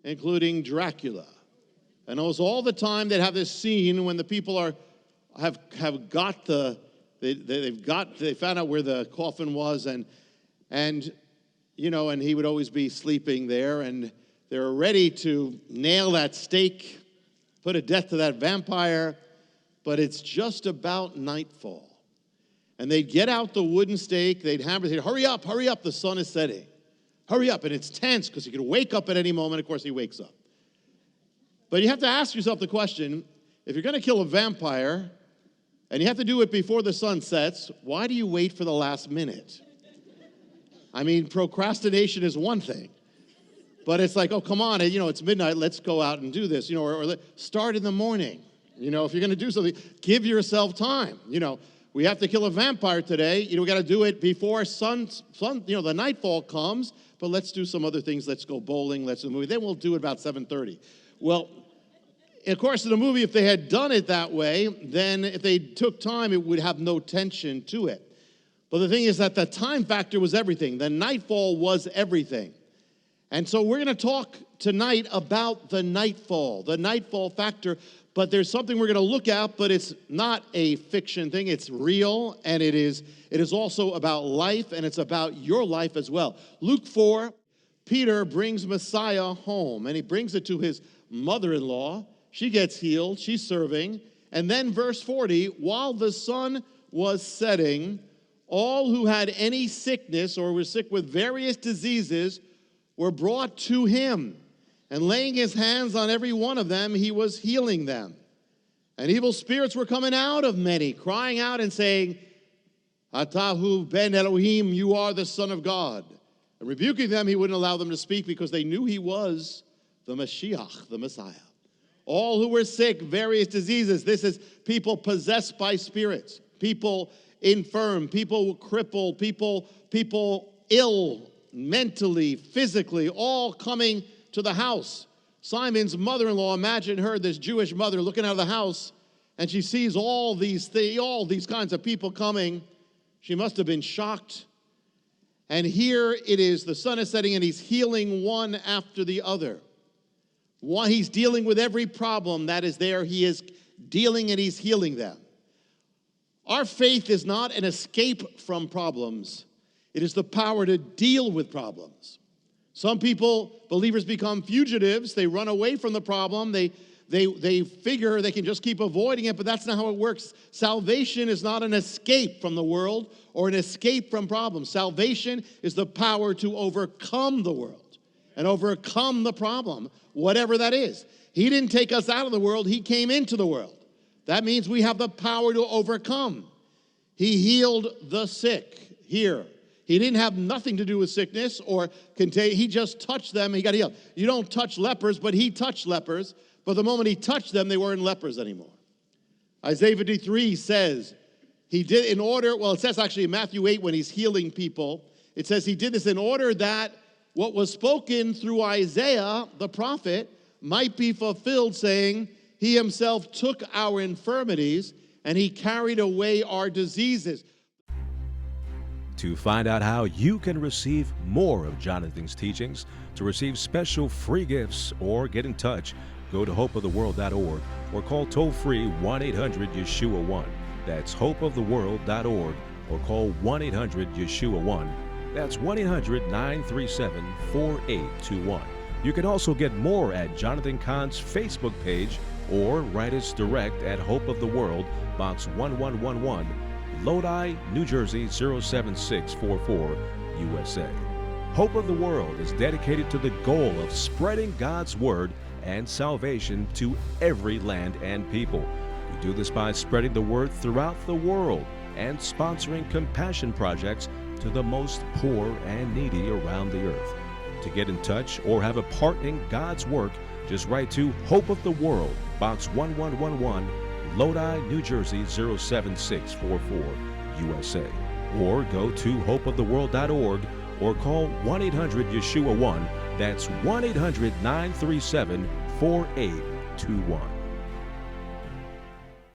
including Dracula. And it was all the time they'd have this scene when the people have got they found out where the coffin was, and he would always be sleeping there, and they were ready to nail that stake, put a death to that vampire, but it's just about nightfall. And they'd get out the wooden stake, they'd hammer, they'd hurry up, the sun is setting. Hurry up, and it's tense because he could wake up at any moment. Of course, he wakes up. But you have to ask yourself the question, if you're going to kill a vampire, and you have to do it before the sun sets, why do you wait for the last minute? I mean, procrastination is one thing. But it's like, oh, come on, it's midnight, let's go out and do this, or start in the morning. If you're going to do something, give yourself time. We have to kill a vampire today. We got to do it before the nightfall comes, but let's do some other things. Let's go bowling, let's do a movie. Then we'll do it about 7:30. Well, of course, in the movie, if they had done it that way, then if they took time, it would have no tension to it. But the thing is that the time factor was everything. The nightfall was everything. And so we're going to talk tonight about the nightfall factor. But there's something we're going to look at, but it's not a fiction thing. It's real, and it is also about life, and it's about your life as well. Luke 4, Peter brings Messiah home, and he brings it to his mother-in-law. She gets healed. She's serving. And then verse 40, while the sun was setting, all who had any sickness or were sick with various diseases were brought to him. And laying his hands on every one of them, he was healing them. And evil spirits were coming out of many, crying out and saying, Atahu ben Elohim, you are the Son of God. And rebuking them, he wouldn't allow them to speak because they knew he was the Mashiach, the Messiah. All who were sick, various diseases. This is people possessed by spirits, people infirm, people crippled, people ill mentally, physically, all coming to the house. Simon's mother-in-law, imagine her, this Jewish mother, looking out of the house, and she sees all these kinds of people coming. She must have been shocked. And here it is, the sun is setting, and he's healing one after the other. He's dealing with every problem that is there. He is dealing and he's healing them. Our faith is not an escape from problems. It is the power to deal with problems. Some believers become fugitives. They run away from the problem. They figure they can just keep avoiding it, but that's not how it works. Salvation is not an escape from the world or an escape from problems. Salvation is the power to overcome the world and overcome the problem, whatever that is. He didn't take us out of the world. He came into the world. That means we have the power to overcome. He healed the sick here. He didn't have nothing to do with sickness or contain. He just touched them. He got healed. You don't touch lepers, but he touched lepers. But the moment he touched them, they weren't lepers anymore. Isaiah 53 says he did in order, it says actually in Matthew 8 when he's healing people, it says he did this in order that what was spoken through Isaiah, the prophet, might be fulfilled, saying, he himself took our infirmities and he carried away our diseases. To find out how you can receive more of Jonathan's teachings, to receive special free gifts, or get in touch, go to hopeoftheworld.org or call toll-free 1-800-YESHUA-1. That's hopeoftheworld.org or call 1-800-YESHUA-1. That's 1-800-937-4821. You can also get more at Jonathan Cahn's Facebook page or write us direct at Hope of the World, Box 1111, Lodi, New Jersey 07644, USA. Hope of the World is dedicated to the goal of spreading God's Word and salvation to every land and people. We do this by spreading the Word throughout the world and sponsoring compassion projects to the most poor and needy around the earth. To get in touch or have a part in God's work, just write to Hope of the World, Box 1111, Lodi, New Jersey 07644, USA. Or go to hopeoftheworld.org or call 1-800-YESHUA-1. That's 1-800-937-4821.